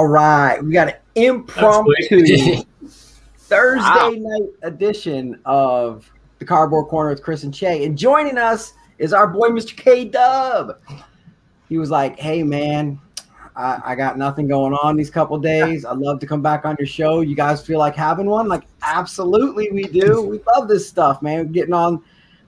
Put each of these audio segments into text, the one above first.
right, we got an impromptu Thursday night edition of the Cardboard Corner with Chris and Che, and joining us is our boy Mr.Kdub. He was like, "Hey man, I got nothing going on these couple days. I'd love to come back on your show. You guys feel like having one?" Like, absolutely, we do. We love this stuff, man. Getting on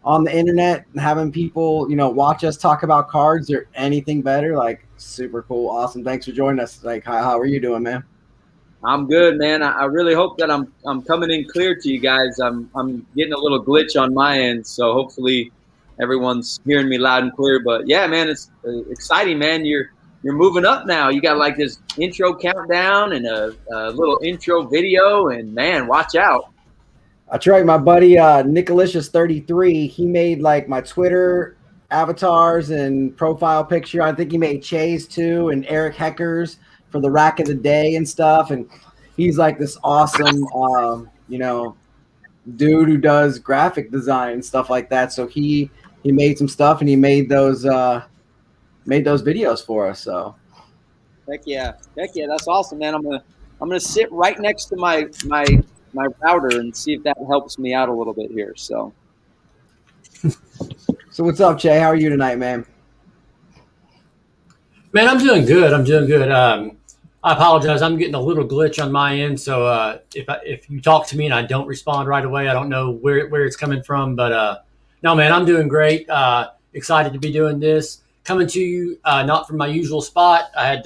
the internet and having people, watch us talk about cards or anything better. Like, super cool, awesome. Thanks for joining us. Like, how are you doing, man? I'm good, man. I really hope that I'm coming in clear to you guys. I'm getting a little glitch on my end, so hopefully everyone's hearing me loud and clear. But yeah, man, it's exciting, man. You're moving up now. You got like this intro countdown and a little intro video, and man, watch out. That's right, my buddy Nicolicious33. He made like my Twitter avatars and profile picture. I think he made Che's too, and Eric Hecker's for the rack of the day and stuff. And he's like this awesome, dude who does graphic design and stuff like that. So he made some stuff, and he made those videos for us. So heck yeah, that's awesome, man. I'm gonna sit right next to my router and see if that helps me out a little bit here. So what's up, Che? How are you tonight, man? Man, I'm doing good. I apologize. I'm getting a little glitch on my end. So if you talk to me and I don't respond right away, I don't know where it's coming from. But no, man, I'm doing great. Excited to be doing this. Coming to you not from my usual spot. I had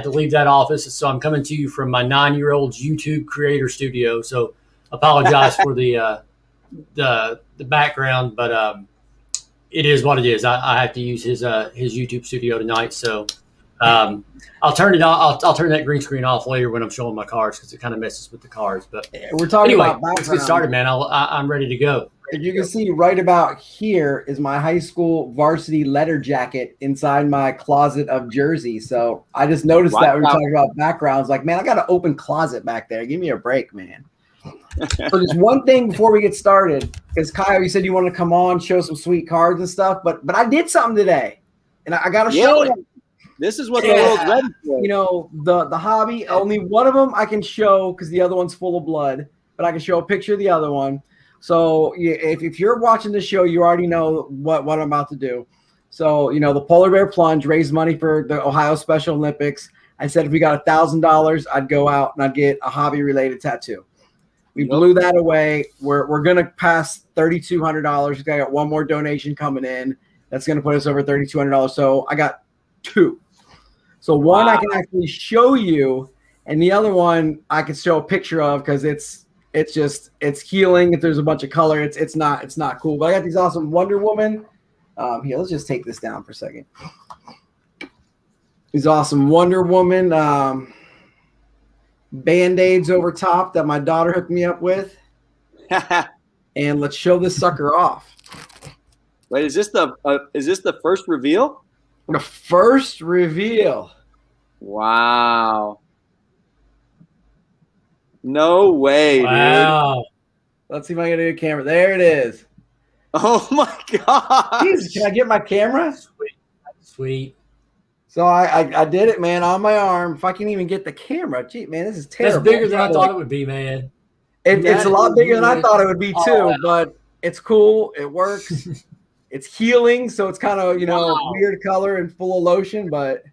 to leave that office, so I'm coming to you from my 9-year-old's YouTube creator studio. So apologize for the background, but it is what it is. I have to use his YouTube studio tonight, so I'll turn it off. I'll turn that green screen off later when I'm showing my cards, because it kind of messes with the cards. But we're talking about let's get started, man. I'm ready to go. If you can see right about here is my high school varsity letter jacket inside my closet of jerseys. So I just noticed that we were talking about backgrounds. Like, man, I got an open closet back there. Give me a break, man. So just one thing before we get started, because Kyle, you said you wanted to come on, show some sweet cards and stuff, but I did something today, and I got to show it. This is what the world's ready for. The hobby, only one of them I can show because the other one's full of blood, but I can show a picture of the other one. So if you're watching the show, you already know what I'm about to do. So, the polar bear plunge raised money for the Ohio Special Olympics. I said if we got $1,000, I'd go out and I'd get a hobby-related tattoo. We blew that away. We're going to pass $3,200. I got one more donation coming in. That's going to put us over $3,200. So I got two. So one I can actually show you, and the other one I can show a picture of because it's healing. If there's a bunch of color, it's not cool. But I got these awesome Wonder Woman. Here, let's just take this down for a second. These awesome Wonder Woman Band-Aids over top that my daughter hooked me up with. And let's show this sucker off. Wait, is this the first reveal? The first reveal. Wow. No way, dude. Let's see if I can get a camera. There it is. Oh my god. Can I get my camera? Sweet. So I did it, man, on my arm. If I can even get the camera. Gee, man, this is terrible. That's bigger than I thought it would be, man. It's a lot bigger than I thought it would be too, but it's cool. It works. It's healing, so it's kind of, weird color and full of lotion, but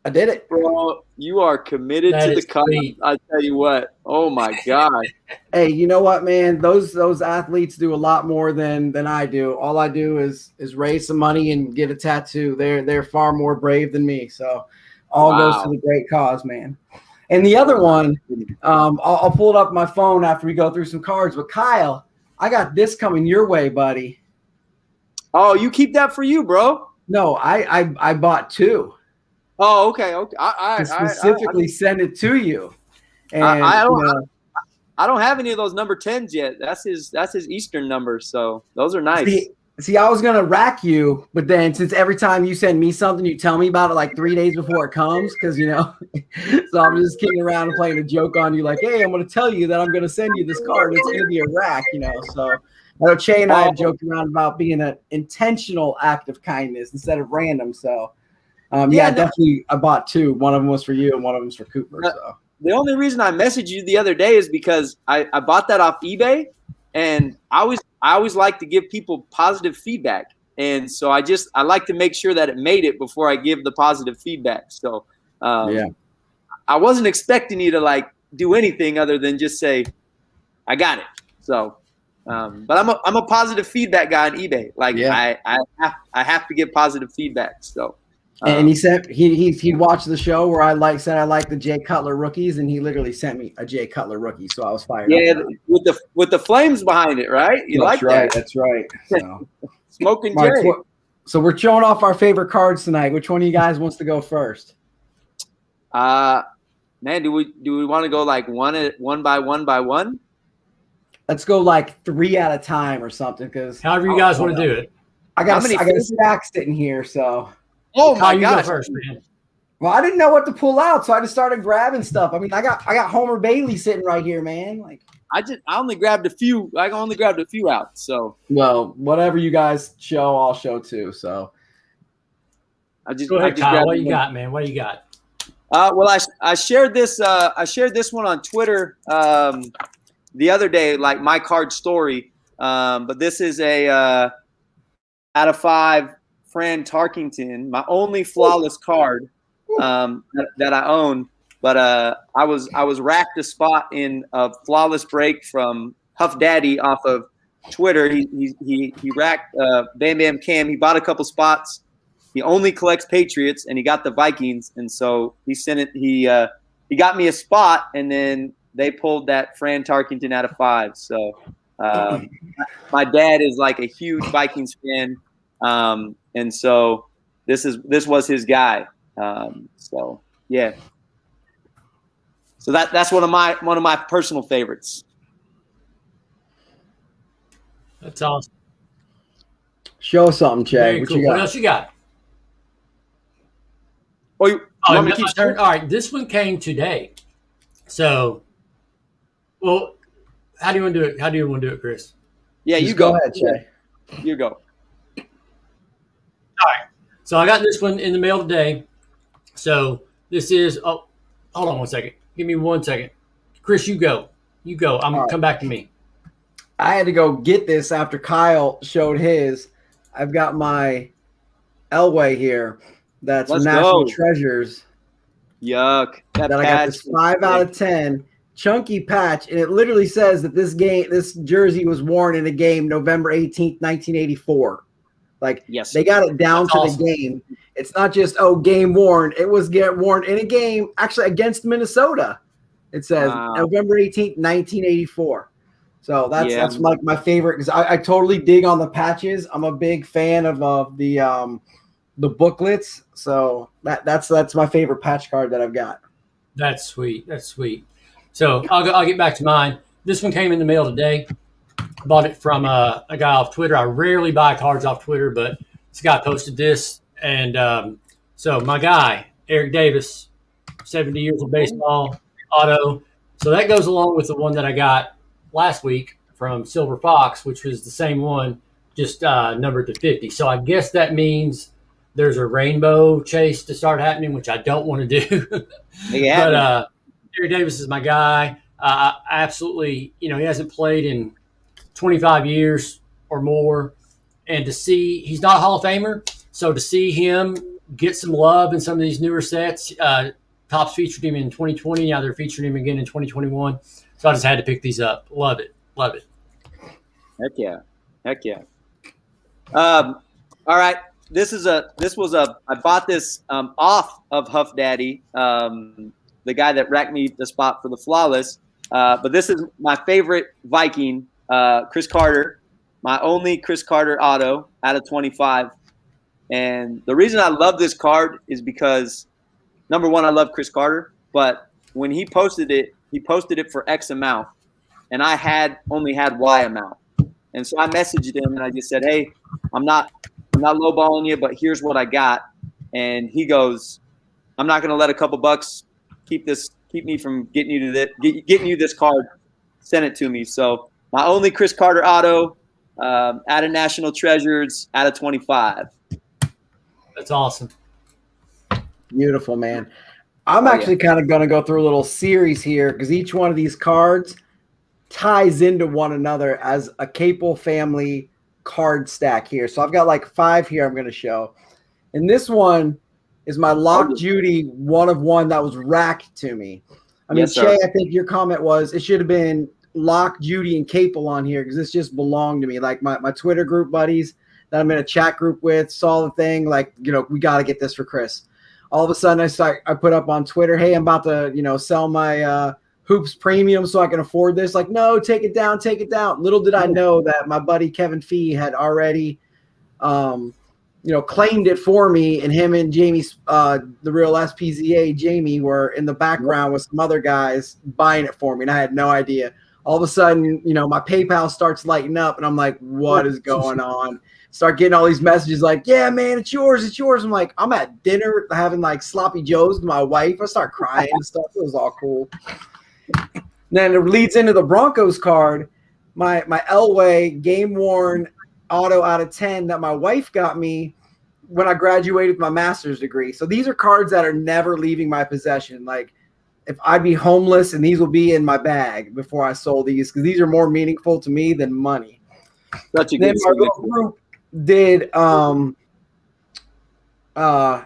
I did it. Bro, you are committed to the cause. I tell you what. Oh my god. Hey, you know what, man? Those athletes do a lot more than I do. All I do is raise some money and get a tattoo. They're far more brave than me. So all goes to the great cause, man. And the other one, I'll pull it up on my phone after we go through some cards. But Kyle, I got this coming your way, buddy. Oh, you keep that for you, bro? No, I bought two. Oh, okay. I specifically send it to you. And I don't have any of those number 10s yet. That's his Eastern number, so those are nice. See, I was gonna rack you, but then since every time you send me something, you tell me about it like 3 days before it comes, because so I'm just kidding around and playing a joke on you, like, hey, I'm gonna tell you that I'm gonna send you this card. It's gonna be a rack, So I know Che and I have joked around about being an intentional act of kindness instead of random. So Yeah, definitely. I bought 2. One of them was for you, and one of them was for Cooper. So the only reason I messaged you the other day is because I bought that off eBay, and I always like to give people positive feedback, and so I like to make sure that it made it before I give the positive feedback. So yeah, I wasn't expecting you to like do anything other than just say I got it. So, but I'm a positive feedback guy on eBay. Like I have to give positive feedback. So. And he said he'd watched the show where I like the Jay Cutler rookies, and he literally sent me a Jay Cutler rookie, so I was fired up. Yeah, with the flames behind it, right? You that's like right, that? That's right. So. Smoking Jay. So we're showing off our favorite cards tonight. Which one of you guys wants to go first? Man, do we want to go like one by one? Let's go like 3 at a time or something. Because however you guys want to do it. I got a stack sitting here, so. Oh my gosh! gosh. Go first, man. Well, I didn't know what to pull out, so I just started grabbing stuff. I mean, I got Homer Bailey sitting right here, man. Like I only grabbed a few. I only grabbed a few out. So well, whatever you guys show, I'll show too. So go ahead, Kyle. What you got, man? What do you got? Well, I shared this. I shared this one on Twitter the other day, like my card story. But this is a out of 5. Fran Tarkington, my only flawless card that I own, but I was racked a spot in a flawless break from Huff Daddy off of Twitter. He racked Bam Bam Cam. He bought a couple spots. He only collects Patriots, and he got the Vikings, and so he sent it. He got me a spot, and then they pulled that Fran Tarkington out of 5. So my dad is like a huge Vikings fan. And so this was his guy. So yeah. So that's one of my personal favorites. That's awesome. Show us something, Jay. Cool. What else you got? You want me to keep turn? All right, this one came today. So, well, how do you want to do it? How do you want to do it, Chris? Yeah, you go ahead, Jay. You go. All right. So I got this one in the mail today. So this is hold on one second. Give me 1 second. Chris, you go. Come back to me. I had to go get this after Kyle showed his. I've got my Elway here. That's National Treasures. Yuck. That I got this 5 out of 10 chunky patch, and it literally says that this jersey was worn in a game November 18th, 1984. Like, yes, they got it down to the game. It's not just, game worn. It was worn in a game, actually, against Minnesota. It says November 18th, 1984. So that's like my favorite, because I totally dig on the patches. I'm a big fan of the booklets. So that's my favorite patch card that I've got. That's sweet. So I'll get back to mine. This one came in the mail today. Bought it from a guy off Twitter. I rarely buy cards off Twitter, but this guy posted this. And so my guy, Eric Davis, 70 years of baseball, auto. So that goes along with the one that I got last week from Silver Fox, which was the same one, just numbered to 50. So I guess that means there's a rainbow chase to start happening, which I don't want to do. Yeah. But Eric Davis is my guy. Absolutely, he hasn't played in 25 years or more, and to see he's not a Hall of Famer, so to see him get some love in some of these newer sets, Topps featured him in 2020, now they're featuring him again in 2021, so I just had to pick these up. Love it. Heck yeah. All right, I bought this off of Huff Daddy, the guy that racked me the spot for the flawless, but this is my favorite Viking, Chris Carter, my only Chris Carter auto out of 25. And the reason I love this card is because, number one, I love Chris Carter, but when he posted it for X amount, and I only had Y amount. And so I messaged him and I just said, hey, I'm not lowballing you, but here's what I got. And he goes, I'm not going to let a couple bucks keep me from getting you this card. Send it to me. So my only Chris Carter auto, out of National Treasures, out of 25. That's awesome. Beautiful, man. I'm Oh, actually kind of going to go through a little series here because each one of these cards ties into one another as a Capel family card stack here. So I've got like 5 here I'm going to show. And this one is my Lock Judy 1 of 1 that was racked to me. I mean, Yes, sir. Che, I think your comment was it should have been Lock, Judy, and Capel on here because this just belonged to me. Like my Twitter group buddies that I'm in a chat group with saw the thing, like, we got to get this for Chris. All of a sudden I put up on Twitter, hey, I'm about to, sell my Hoops Premium so I can afford this. Like, no, take it down, take it down. Little did I know that my buddy Kevin Fee had already claimed it for me, and him and Jamie, the real SPZA, Jamie, were in the background with some other guys buying it for me, and I had no idea. All of a sudden, my PayPal starts lighting up, and I'm like, what is going on? Start getting all these messages like, yeah, man, it's yours, it's yours. I'm like, I'm at dinner having like sloppy joes with my wife. I start crying and stuff. It was all cool. Then it leads into the Broncos card, my Elway game-worn auto out of 10 that my wife got me when I graduated with my master's degree. So these are cards that are never leaving my possession. Like, if I'd be homeless, and these will be in my bag before I sold these because these are more meaningful to me than money. Such a Then good my little group did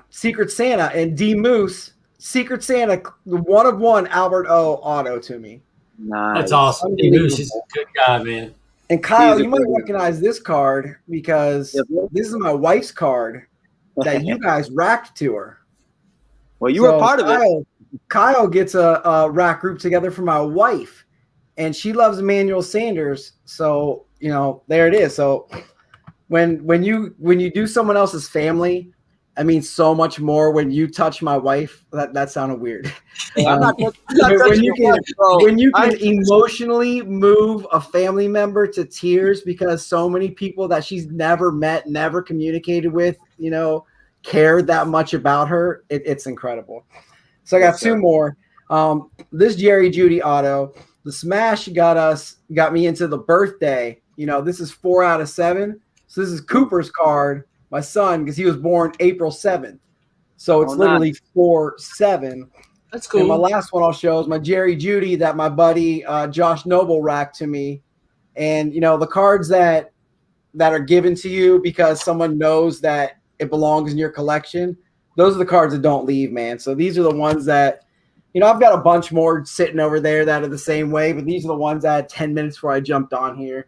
Secret Santa, and D Moose Secret Santa 1 of 1 Albert O auto to me. Nice. That's awesome. He's a good guy, man. And Kyle, you might recognize this card because this is my wife's card that you guys racked to her. Well, you were part of it. Kyle gets a rack group together for my wife, and she loves Emmanuel Sanders. So, there it is. So when you do someone else's family, I mean so much more when you touch my wife. That sounded weird. When you can emotionally move a family member to tears because so many people that she's never met, never communicated with, cared that much about her, it's incredible. So I got 2 more. This Jerry Judy auto, the Smash got me into the birthday. This is 4 out of 7. So this is Cooper's card, my son, because he was born April 7th. So it's literally 4-7. That's cool. And my last one I'll show is my Jerry Judy that my buddy Josh Noble racked to me. And, the cards that are given to you because someone knows that it belongs in your collection, those are the cards that don't leave, man. So these are the ones that, I've got a bunch more sitting over there that are the same way, but these are the ones I had 10 minutes before I jumped on here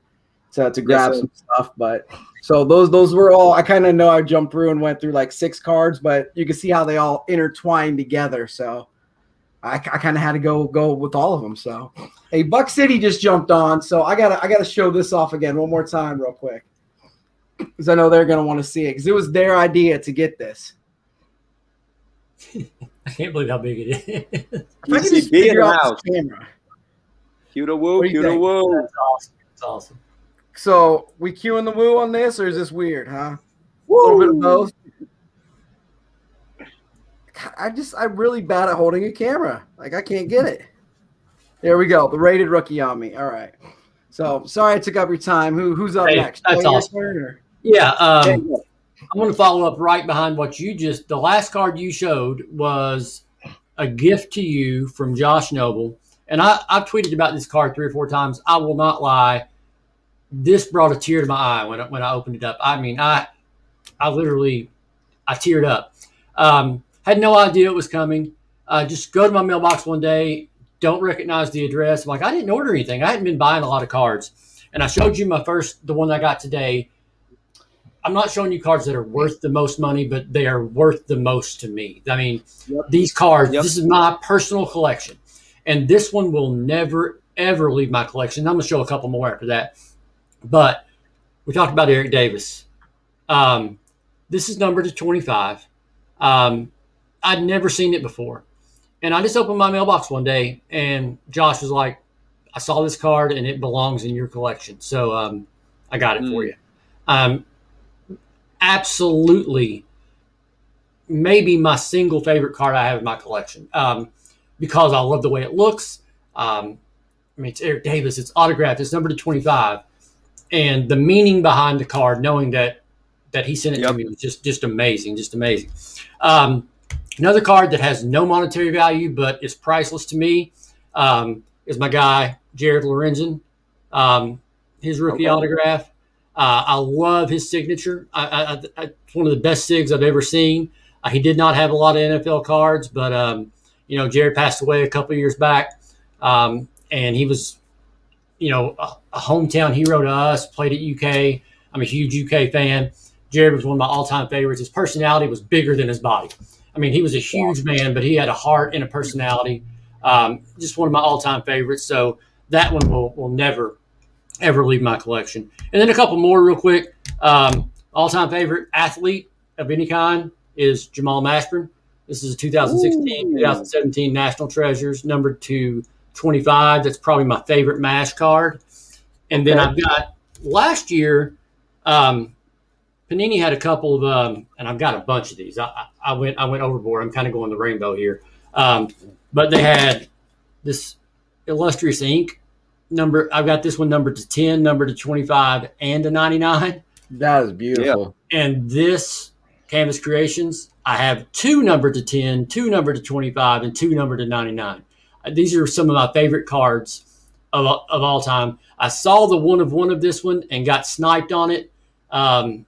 to grab some stuff. But so those were all, I kind of know I jumped through and went through like 6 cards, but you can see how they all intertwine together. So I kind of had to go with all of them. So, hey, Buck City just jumped on, so I gotta show this off again one more time real quick because I know they're gonna want to see it because it was their idea to get this. I can't believe how big it is. If I can just figure out this camera. Cue the woo, cue the woo. That's awesome. That's awesome. So we cueing the woo on this, or is this weird, huh? Woo. A little bit of both. I'm really bad at holding a camera. Like, I can't get it. There we go. The rated rookie on me. All right. So sorry I took up your time. Who's up next? That's awesome. Yeah. I'm going to follow up right behind what the last card you showed was a gift to you from Josh Noble. And I've tweeted about this card 3 or 4 times. I will not lie. This brought a tear to my eye when I opened it up. I mean, I teared up. Had no idea it was coming. Just go to my mailbox one day, don't recognize the address. I'm like, I didn't order anything. I hadn't been buying a lot of cards. And I showed you the one I got today. I'm not showing you cards that are worth the most money, but they are worth the most to me. I mean, these cards, this is my personal collection. And this one will never, ever leave my collection. I'm going to show a couple more after that. But we talked about Eric Davis. This is numbered to 25. I'd never seen it before. And I just opened my mailbox one day, and Josh was like, I saw this card, and it belongs in your collection. So I got it for you. Absolutely maybe my single favorite card I have in my collection because I love the way it looks. I mean, it's Eric Davis. It's autographed. It's numbered to 25. And the meaning behind the card, knowing that he sent it to me was just amazing, just amazing. Another card that has no monetary value but is priceless to me is my guy, Jared Lorenzen. His rookie autograph. I love his signature. It's one of the best SIGs I've ever seen. He did not have a lot of NFL cards, but Jared passed away a couple of years back, and he was, a hometown hero to us. Played at UK. I'm a huge UK fan. Jared was one of my all-time favorites. His personality was bigger than his body. I mean, he was a huge man, but he had a heart and a personality. Just one of my all-time favorites. So that one will never, ever leave my collection. And then a couple more real quick. All-time favorite athlete of any kind is Jamal Mashburn. This is a 2016-2017 National Treasures, numbered to 25. That's probably my favorite MASH card. And then I've got last year, Panini had a couple of, and I've got a bunch of these. I went overboard. I'm kind of going the rainbow here. But they had this illustrious ink number. I've got this one numbered to 10, numbered to 25, and to 99. That is beautiful. Yeah. And this Canvas Creations, I have 2 numbered to 10, 2 numbered to 25, and 2 numbered to 99. These are some of my favorite cards of all time. I saw the one of this one and got sniped on it. I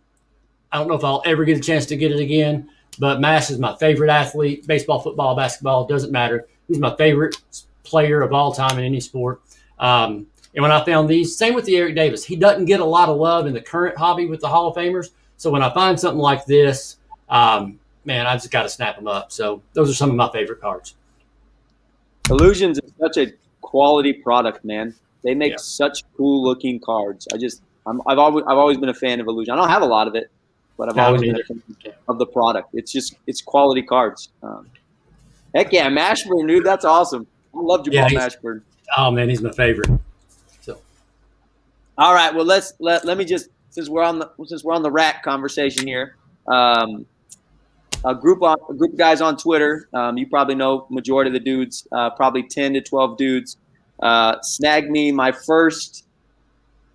don't know if I'll ever get a chance to get it again, but Mash is my favorite athlete. Baseball, football, basketball, doesn't matter. He's my favorite player of all time in any sport. And when I found these, same with the Eric Davis. He doesn't get a lot of love in the current hobby with the Hall of Famers. So when I find something like this, man, I just got to snap them up. So those are some of my favorite cards. Illusions is such a quality product, man. They make such cool looking cards. I've always been a fan of Illusion. I don't have a lot of it, but I've always been a fan of the product. It's quality cards. Heck yeah, Mashburn, dude, that's awesome. I love Jamal Mashburn. Oh man, he's my favorite. So, all right, well let me just, since we're on the rack conversation here. A group of guys on Twitter, you probably know majority of the dudes, probably 10 to 12 dudes, snagged me my first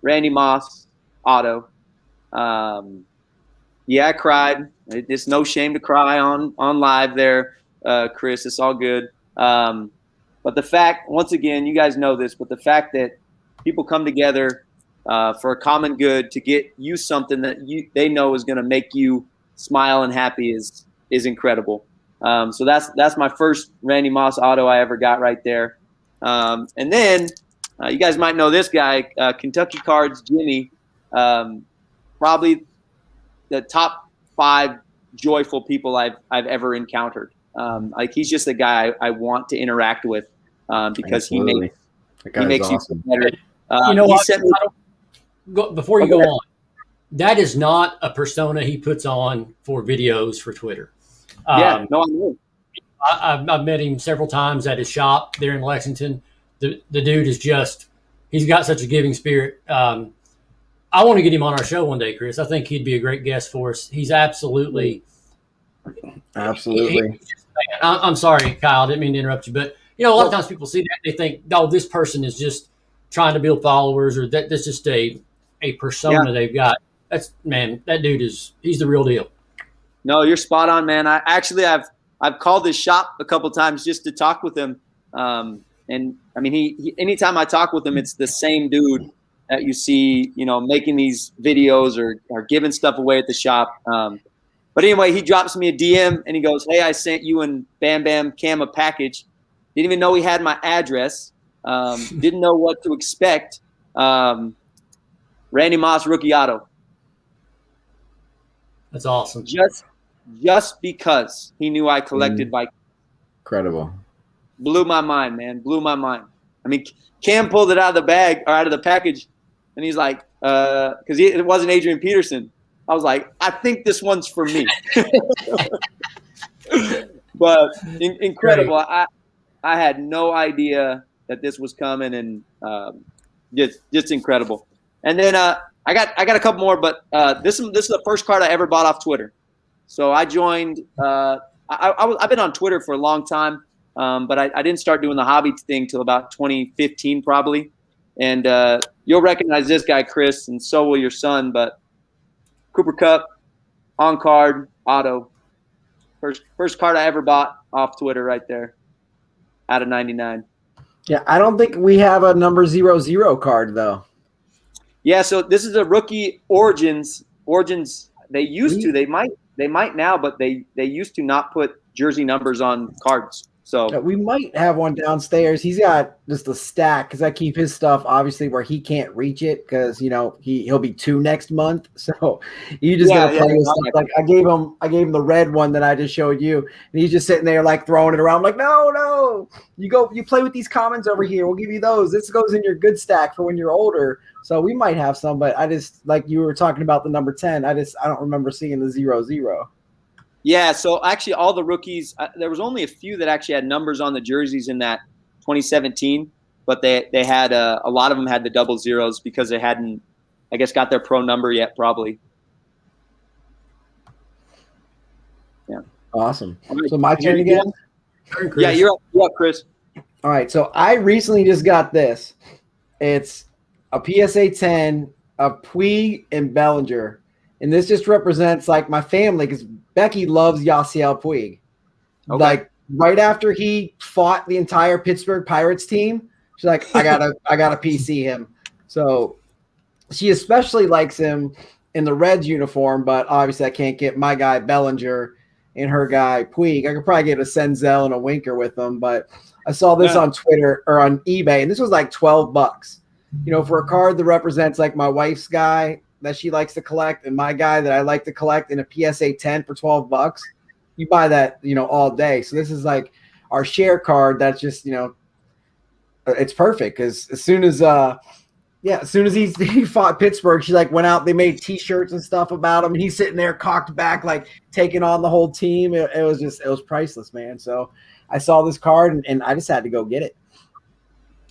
Randy Moss auto. I cried. It's no shame to cry on live there, Chris. It's all good. But the fact, once again, you guys know this, but the fact that people come together for a common good to get you something that they know is going to make you smile and happy is incredible. So that's my first Randy Moss auto I ever got right there. And then you guys might know this guy, Kentucky Cards Jimmy, probably the top 5 joyful people I've ever encountered. He's just the guy I want to interact with because he makes awesome. You better. Before you go on, that is not a persona he puts on for videos for Twitter. I know. I've met him several times at his shop there in Lexington. The dude is he's got such a giving spirit. I want to get him on our show one day, Chris. I think he'd be a great guest for us. He's absolutely. I'm sorry, Kyle. I didn't mean to interrupt you, but a lot of times people see that they think, "Oh, this person is just trying to build followers," or that's just a persona they've got. That dude he's the real deal. No, you're spot on, man. I've called his shop a couple times just to talk with him. And I mean, he anytime I talk with him, it's the same dude that you see, making these videos or giving stuff away at the shop. But anyway, he drops me a DM and he goes, "Hey, I sent you and Bam Bam Cam a package. Didn't even know he had my address. Didn't know what to expect. Randy Moss rookie auto." That's awesome. Just because he knew I collected Vikings. Incredible. Blew my mind, man. Blew my mind. I mean, Cam pulled it out of the bag or out of the package, and he's like, because it wasn't Adrian Peterson. I was like, I think this one's for me. But incredible. I had no idea that this was coming, and just incredible. And then I got a couple more, but this is the first card I ever bought off Twitter. So I joined. I've been on Twitter for a long time, but I didn't start doing the hobby thing till about 2015 probably. And you'll recognize this guy, Chris, and so will your son. But Cooper Kupp, on card auto, First card I ever bought off Twitter right there, out of 99. Yeah, I don't think we have a number 00 card though. Yeah, so this is a rookie Origins. Origins, they used to. They might now, but they used to not put jersey numbers on cards. So we might have one downstairs. He's got just a stack because I keep his stuff obviously where he can't reach it because he'll be 2 next month. So you just gotta play with stuff. Like I gave him the red one that I just showed you, and he's just sitting there like throwing it around. I'm like, no, you play with these commons over here. We'll give you those. This goes in your good stack for when you're older. So we might have some, but I just like you were talking about the number 10. I don't remember seeing the 00. Yeah, so actually all the rookies, there was only a few that actually had numbers on the jerseys in that 2017, but they had a lot of them had the double zeros because they hadn't, I guess, got their pro number yet, probably. Yeah. Awesome. So my turn again? Yeah, you're up, Chris. All right, so I recently just got this. It's a PSA 10 of Puig and Bellinger, and this just represents like my family because Becky loves Yasiel Puig. Okay. Like right after he fought the entire Pittsburgh Pirates team, she's like, I gotta PC him. So she especially likes him in the Reds uniform, but obviously I can't get my guy Bellinger and her guy Puig. I could probably get a Senzel and a Winker with them, but I saw this on Twitter or on eBay, and this was like $12. For a card that represents like my wife's guy that she likes to collect and my guy that I like to collect in a PSA 10 for $12, you buy that, all day. So this is like our share card. That's just, it's perfect. Cause as soon as he fought Pittsburgh, she like went out, they made t-shirts and stuff about him. And he's sitting there cocked back, like taking on the whole team. It was priceless, man. So I saw this card and I just had to go get it.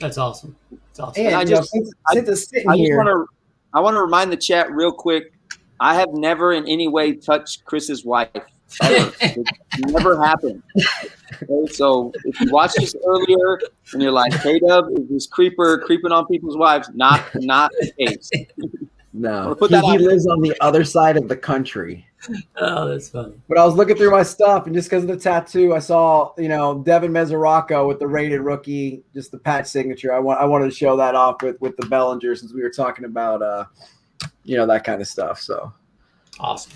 That's awesome. It's awesome. And since it's sitting here. I want to remind the chat real quick. I have never in any way touched Chris's wife. It never happened. Okay, so if you watched this earlier and you're like, Kdub is this creeper creeping on people's wives, not the case. No, he lives on the other side of the country. Oh, that's funny. But I was looking through my stuff, and just because of the tattoo, I saw, Devin Mesoraco with the rated rookie, just the patch signature. I wanted to show that off with the Bellinger since we were talking about, that kind of stuff. So awesome.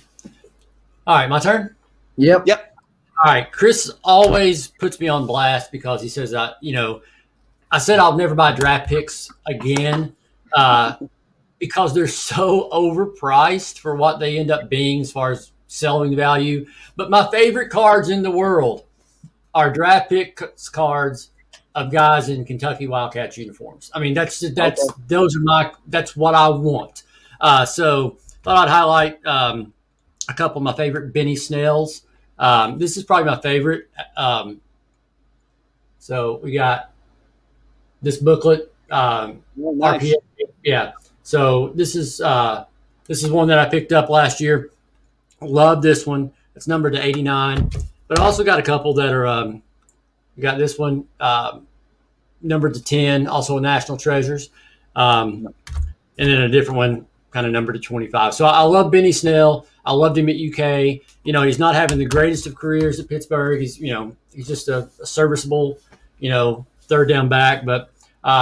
All right, my turn. Yep. All right, Chris always puts me on blast because he says, I said I'll never buy draft picks again. Because they're so overpriced for what they end up being as far as selling value. But my favorite cards in the world are draft pick cards of guys in Kentucky Wildcats uniforms. I mean, that's what I want. So thought I'd highlight a couple of my favorite Benny Snells. This is probably my favorite. So we got this booklet. Nice. RPA. Yeah. So this is one that I picked up last year. Love this one. It's numbered to 89. But I also got a couple that are we got this one numbered to 10, also National Treasures. And then a different one kind of numbered to 25. So I love Benny Snell. I loved him at UK. He's not having the greatest of careers at Pittsburgh. He's just a serviceable, third down back, but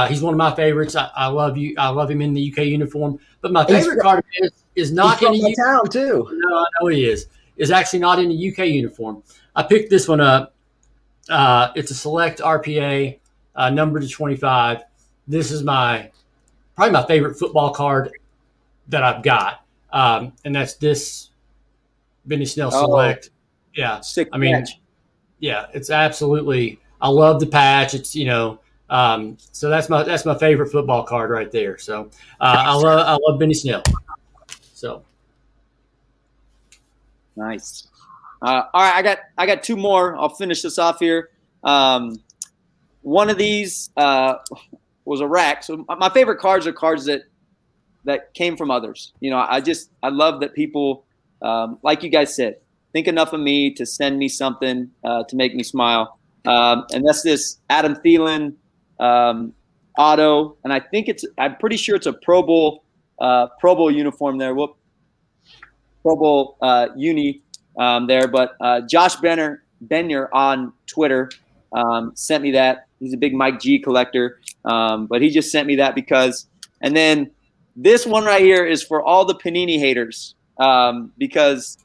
he's one of my favorites. I love you. I love him in the UK uniform. But my favorite card is not in the UK town too. No, I know he is. Is actually not in the UK uniform. I picked this one up. It's a select RPA, number to 25. This is probably my favorite football card that I've got, and that's this Benny Snell select. Yeah, sick. Yeah, it's absolutely. I love the patch. It's so that's my favorite football card right there. So I love Benny Snell. So nice. All right, I got two more. I'll finish this off here. One of these was a rack. So my favorite cards are cards that came from others. I love that people, like you guys said, think enough of me to send me something to make me smile. And that's this Adam Thielen auto, and I'm pretty sure it's a Pro Bowl uniform there. Pro Bowl uni. there. But Josh Benner on Twitter sent me that. He's a big Mike G collector, but he just sent me that because. And then this one right here is for all the Panini haters, because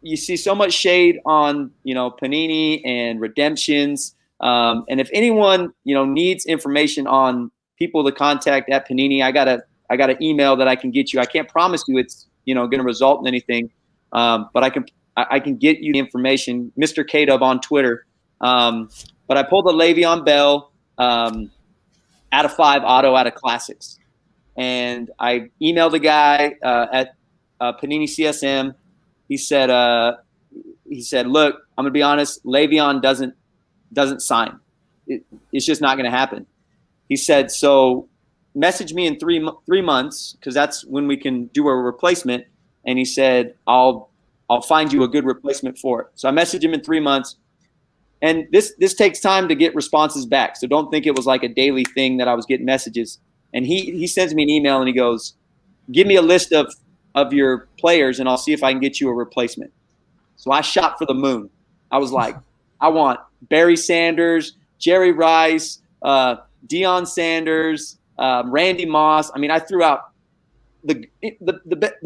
you see so much shade on Panini and redemptions. And if anyone needs information on people to contact at Panini, I got an email that I can get you. I can't promise you it's going to result in anything, but I can get you the information. Mr.Kdub on Twitter. But I pulled a Le'Veon Bell out of 5 auto out of Classics, and I emailed the guy at Panini CSM. He said, look, I'm gonna be honest. Le'Veon doesn't sign. It's just not gonna happen. He said, so message me in three months, because that's when we can do a replacement. And he said, I'll find you a good replacement for it. So I messaged him in 3 months. And this takes time to get responses back. So don't think it was like a daily thing that I was getting messages. And he sends me an email and he goes, give me a list of your players and I'll see if I can get you a replacement. So I shot for the moon. I was like, I want Barry Sanders, Jerry Rice, Deion Sanders, Randy Moss. I mean, I threw out the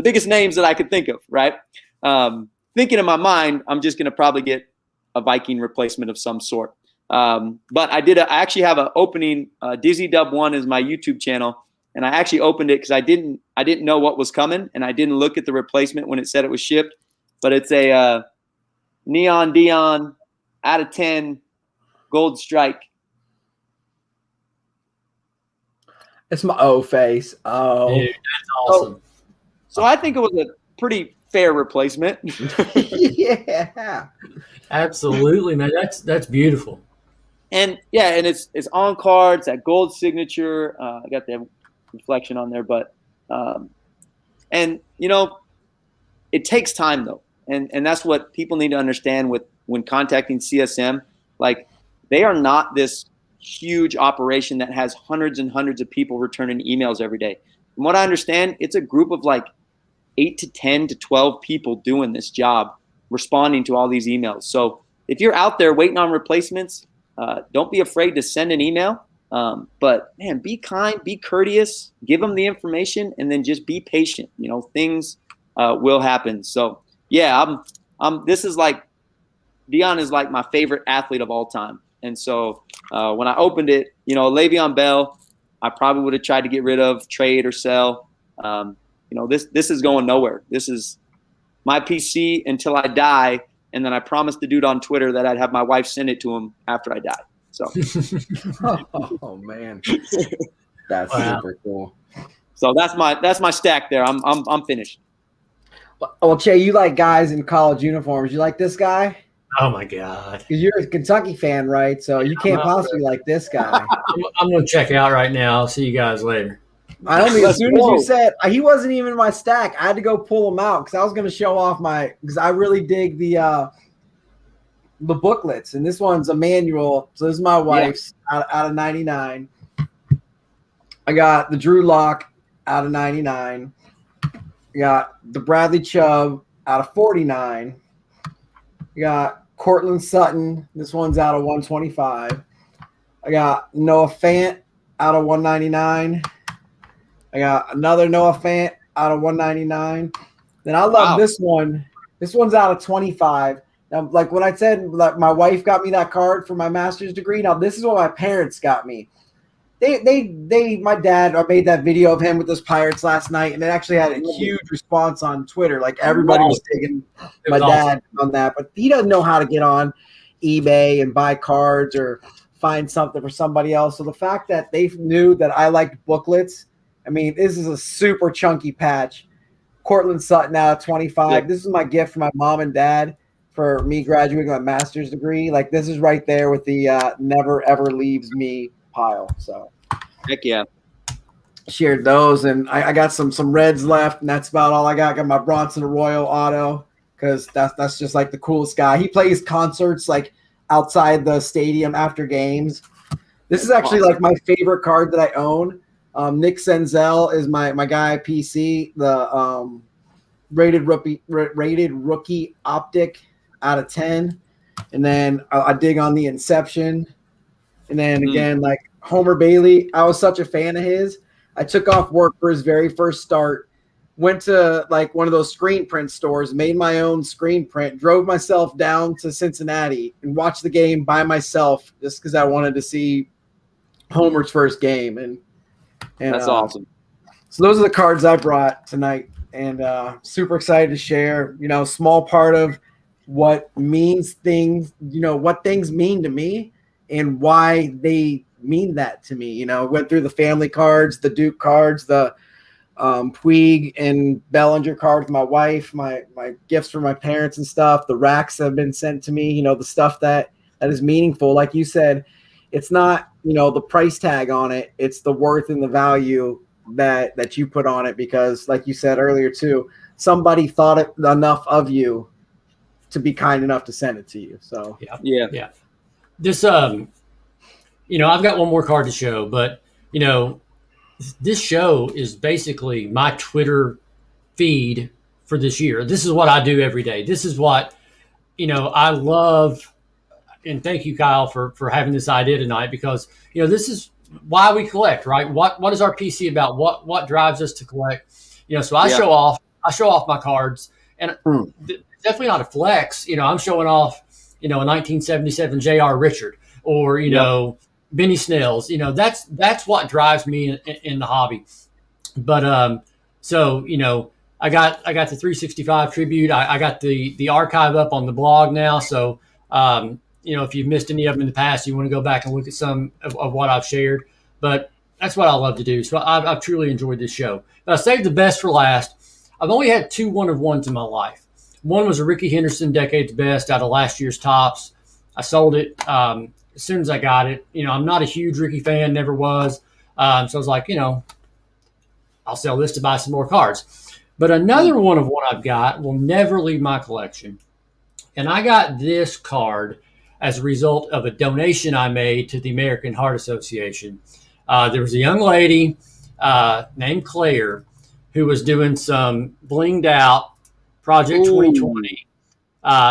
biggest names that I could think of, right? Thinking in my mind, I'm just going to probably get a Viking replacement of some sort. But I actually have an opening. Dizzy Dub 1 is my YouTube channel, and I actually opened it because I didn't know what was coming, and I didn't look at the replacement when it said it was shipped. But it's a Neon Deion out of 10 gold strike. It's my O face. Oh, dude, that's awesome. So I think it was a pretty fair replacement. Yeah, absolutely, man. That's beautiful. And yeah, and it's on cards, that gold signature. I got the reflection on there, but and it takes time though, and that's what people need to understand when contacting CSM. Like, they are not this huge operation that has hundreds and hundreds of people returning emails every day. From what I understand, it's a group of like 8 to 10 to 12 people doing this job, responding to all these emails. So if you're out there waiting on replacements, don't be afraid to send an email. But man, be kind, be courteous, give them the information, and then just be patient. Things will happen. So yeah, this is like, Deion is like my favorite athlete of all time. And so when I opened it, Le'Veon Bell, I probably would have tried to get rid of, trade, or sell. This is going nowhere. This is my PC until I die, and then I promised the dude on Twitter that I'd have my wife send it to him after I die. So, oh man, that's super cool. So that's my stack there. I'm finished. Well, Che, you like guys in college uniforms. You like this guy? Oh my God! Because you're a Kentucky fan, right? So you can't possibly like this guy. I'm gonna check out right now. I'll see you guys later. I don't mean, as soon as you said he wasn't even in my stack, I had to go pull him out because I was going to show off because I really dig the booklets, and this one's a manual. So this is my wife's out of 99. I got the Drew Lock out of 99. I got the Bradley Chubb out of 49. I got Cortland Sutton. This one's out of 125. I got Noah Fant out of 199. I got another Noah Fant out of 199. Then I love this one. This one's out of 25. Now, like when I said, like, my wife got me that card for my master's degree. Now this is what my parents got me. My dad made that video of him with those Pirates last night, and it actually had a huge response on Twitter. Like, everybody was digging my dad on that, but he doesn't know how to get on eBay and buy cards or find something for somebody else. So the fact that they knew that I liked booklets, I mean, this is a super chunky patch. Cortland Sutton out of 25. Yep. This is my gift for my mom and dad for me graduating my master's degree. Like, this is right there with the never ever leaves me pile. So heck yeah, shared those, and I got some Reds left, and that's about all I got. Got my Bronson Arroyo auto because that's just like the coolest guy. He plays concerts like outside the stadium after games. This is actually like my favorite card that I own. Nick Senzel is my guy at PC. rated rookie optic out of 10. And then I dig on the Inception. And then again, like Homer Bailey, I was such a fan of his. I took off work for his very first start, went to like one of those screen print stores, made my own screen print, drove myself down to Cincinnati and watched the game by myself just because I wanted to see Homer's first game. And that's awesome. So those are the cards I brought tonight, and super excited to share, small part of what what things mean to me and why they mean that to me. Went through the family cards, the Duke cards, the Puig and Bellinger cards, my wife, my gifts for my parents and stuff, the racks that have been sent to me, the stuff that is meaningful. Like you said, it's not, the price tag on it. It's the worth and the value that you put on it, because like you said earlier too, somebody thought enough of you to be kind enough to send it to you. So yeah. This I've got one more card to show, but this show is basically my Twitter feed for this year. This is what I do every day. This is what I love. And thank you, Kyle, for having this idea tonight, because this is why we collect, right? What is our PC about? What drives us to collect? So I show off my cards, and definitely not a flex. I'm showing off, a 1977 J.R. Richard or Benny Snell's. That's what drives me in the hobby. But I got the 365 tribute. I got the archive up on the blog now. So if you've missed any of them in the past, you want to go back and look at some of what I've shared. But that's what I love to do. So I've truly enjoyed this show. But I saved the best for last. I've only had 2 1-of-1s in my life. One was a Ricky Henderson Decade's Best out of last year's Topps. I sold it as soon as I got it. I'm not a huge Ricky fan, never was. So I was like, I'll sell this to buy some more cards. But another 1-of-1 I've got will never leave my collection. And I got this card as a result of a donation I made to the American Heart Association. There was a young lady named Claire who was doing some blinged out Project 2020.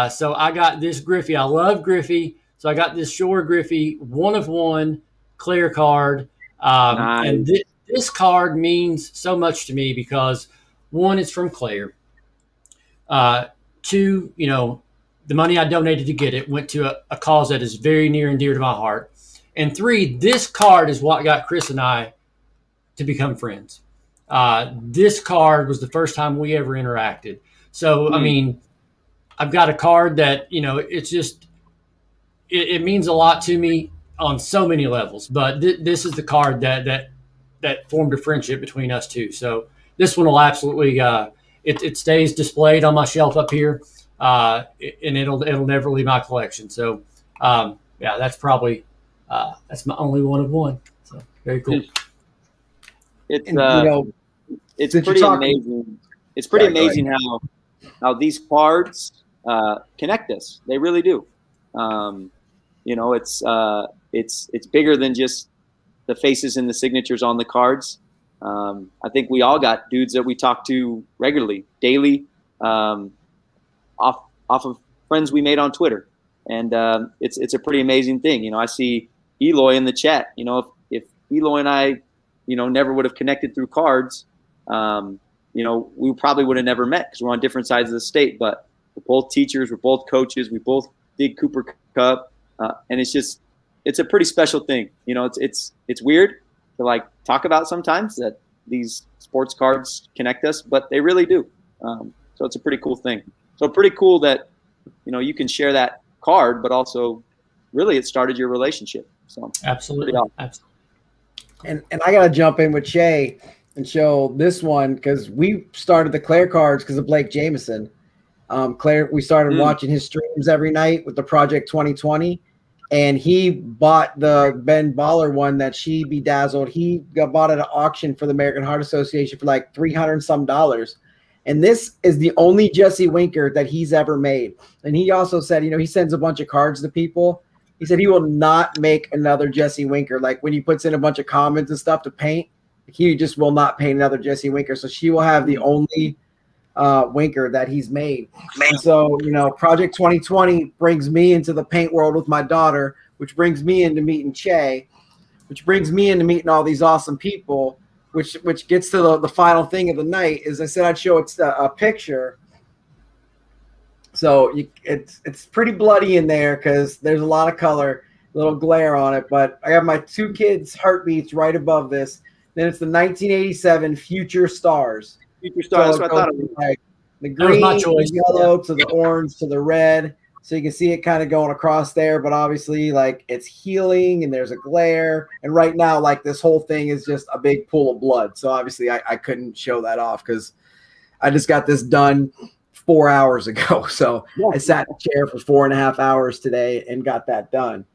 So I got this Griffey. I love Griffey. So I got this Shore Griffey 1-of-1 Claire card. Nice. And this card means so much to me because, 1, it's from Claire. 2, the money I donated to get it went to a cause that is very near and dear to my heart. And 3, this card is what got Chris and I to become friends. This card was the first time we ever interacted. So, I mean, I've got a card that, it's just, it means a lot to me on so many levels. But this is the card that formed a friendship between us two. So this one will absolutely, it stays displayed on my shelf up here. And it'll never leave my collection. So, that's probably that's my only 1-of-1. So very cool. It's pretty amazing. It's pretty amazing how these cards connect us. They really do. It's bigger than just the faces and the signatures on the cards. I think we all got dudes that we talk to regularly, daily. Off of friends we made on Twitter, and it's a pretty amazing thing. I see Eloy in the chat. If Eloy and I, never would have connected through cards, we probably would have never met because we're on different sides of the state. But we're both teachers, we're both coaches, we both dig Cooper Cup, and it's a pretty special thing. It's weird to talk about sometimes that these sports cards connect us, but they really do. So it's a pretty cool thing. So pretty cool that, you can share that card, but also really it started your relationship. So absolutely. Awesome. Absolutely. And I got to jump in with Shay and show this one because we started the Claire cards because of Blake Jameson. Claire, we started watching his streams every night with the Project 2020, and he bought the Ben Baller one that she bedazzled. He bought it at an auction for the American Heart Association for like $300 some. And this is the only Jesse Winker that he's ever made. And he also said, he sends a bunch of cards to people. He said he will not make another Jesse Winker. Like when he puts in a bunch of comments and stuff to paint, he just will not paint another Jesse Winker. So she will have the only Winker that he's made. And so, Project 2020 brings me into the paint world with my daughter, which brings me into meeting Che, which brings me into meeting all these awesome people, which gets to the final thing of the night. Is I said I'd show a picture. So it's pretty bloody in there because there's a lot of color, a little glare on it. But I have my 2 kids' heartbeats right above this. Then it's the 1987 Future Stars. Future Stars. So that's what I thought it was. like the green, the yellow to the orange to the red. So you can see it kind of going across there, but obviously like it's healing and there's a glare. And right now, like this whole thing is just a big pool of blood. So obviously I couldn't show that off because I just got this done 4 hours ago. So I sat in a chair for 4.5 hours today and got that done.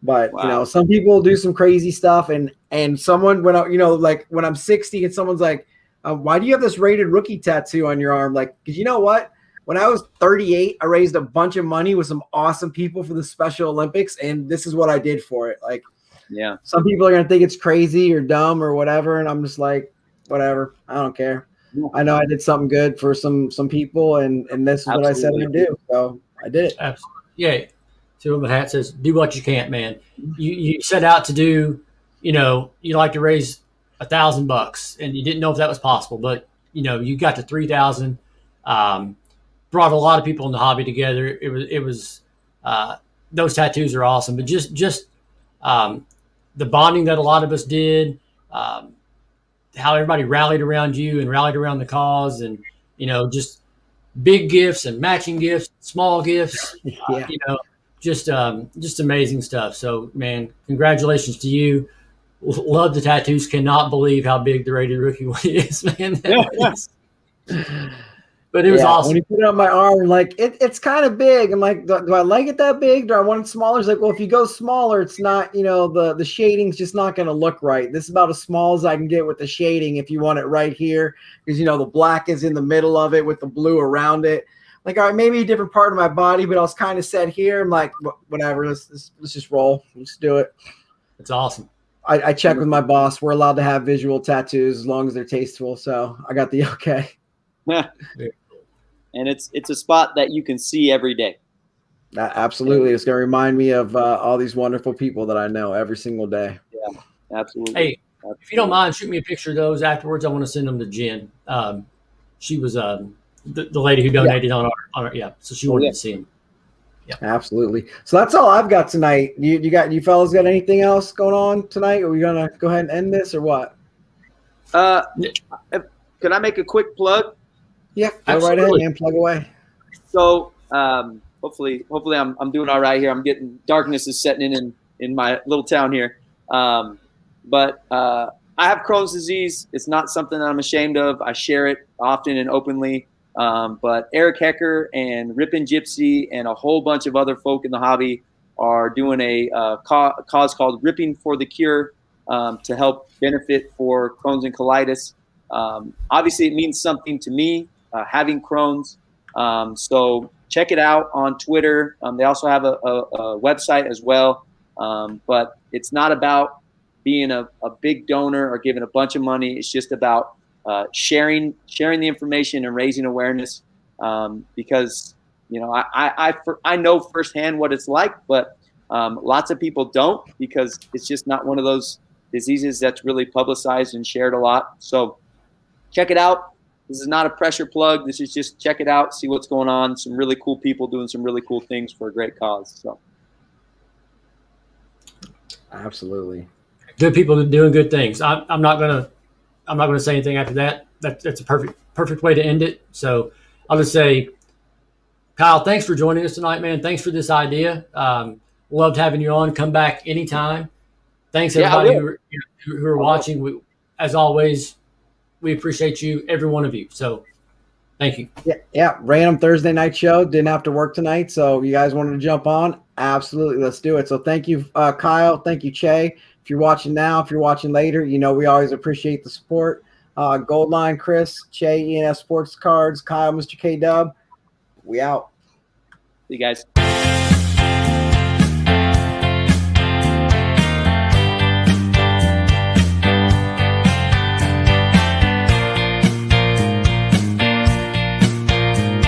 But some people do some crazy stuff, and someone when like when I'm 60 and someone's like, why do you have this rated rookie tattoo on your arm? Like, because you know what? When I was 38, I raised a bunch of money with some awesome people for the Special Olympics, and this is what I did for it. Like, some people are gonna think it's crazy or dumb or whatever, and I'm just like, whatever. I don't care. I know I did something good for some people, and this is what I said I'd do, so I did it. Absolutely. Yeah. So the hat says, "Do what you can, man." You set out to do, you like to raise $1,000, and you didn't know if that was possible, but you got to 3,000. Brought a lot of people in the hobby together. It was those tattoos are awesome, but just the bonding that a lot of us did, how everybody rallied around you and rallied around the cause, and just big gifts and matching gifts, small gifts, just amazing stuff. So, man, congratulations to you. Love the tattoos. Cannot believe how big the rated rookie one is, man. But it was awesome. When you put it on my arm, like it's kind of big. I'm like, do I like it that big? Do I want it smaller? It's like, well, if you go smaller, it's not, the shading's just not going to look right. This is about as small as I can get with the shading if you want it right here, because the black is in the middle of it with the blue around it. Like, all right, maybe a different part of my body, but I was kind of set here. I'm like, whatever, let's just roll. Let's do it. It's awesome. I checked with my boss. We're allowed to have visual tattoos as long as they're tasteful. So I got the okay. And it's a spot that you can see every day. Absolutely. It's going to remind me of all these wonderful people that I know every single day. Yeah, absolutely. Hey, if you don't mind, shoot me a picture of those afterwards. I want to send them to Jen. She was the lady who donated on our so she wanted to see them. Yeah, absolutely. So that's all I've got tonight. You fellas got anything else going on tonight? Are we going to go ahead and end this or what? Can I make a quick plug? Yeah, go right ahead, man. Plug away. So hopefully I'm doing all right here. I'm getting darkness is setting in my little town here. But I have Crohn's disease. It's not something that I'm ashamed of. I share it often and openly. But Eric Hecker and Rippin' Gypsy and a whole bunch of other folk in the hobby are doing a cause called Ripping for the Cure to help benefit for Crohn's and colitis. Obviously, it means something to me, having Crohn's. So check it out on Twitter. They also have a website as well. But it's not about being a big donor or giving a bunch of money. It's just about sharing the information and raising awareness, because I know firsthand what it's like, but lots of people don't, because it's just not one of those diseases that's really publicized and shared a lot. So check it out. This is not a pressure plug. This is just check it out, see what's going on. Some really cool people doing some really cool things for a great cause. So absolutely, good people doing good things. I'm not gonna say anything after that. That's a perfect way to end it. So I'll just say, Kyle, thanks for joining us tonight, man. Thanks for this idea. Loved having you on. Come back anytime. Thanks everybody who are watching. As always, we appreciate you, every one of you. So thank you. Yeah. Random Thursday night show. Didn't have to work tonight, so you guys wanted to jump on. Absolutely, let's do it. So thank you, Kyle. Thank you, Che. If you're watching now, if you're watching later, we always appreciate the support. Goldline, Chris, Che, ENS Sports Cards, Kyle, Mr. Kdub. We out. See you guys.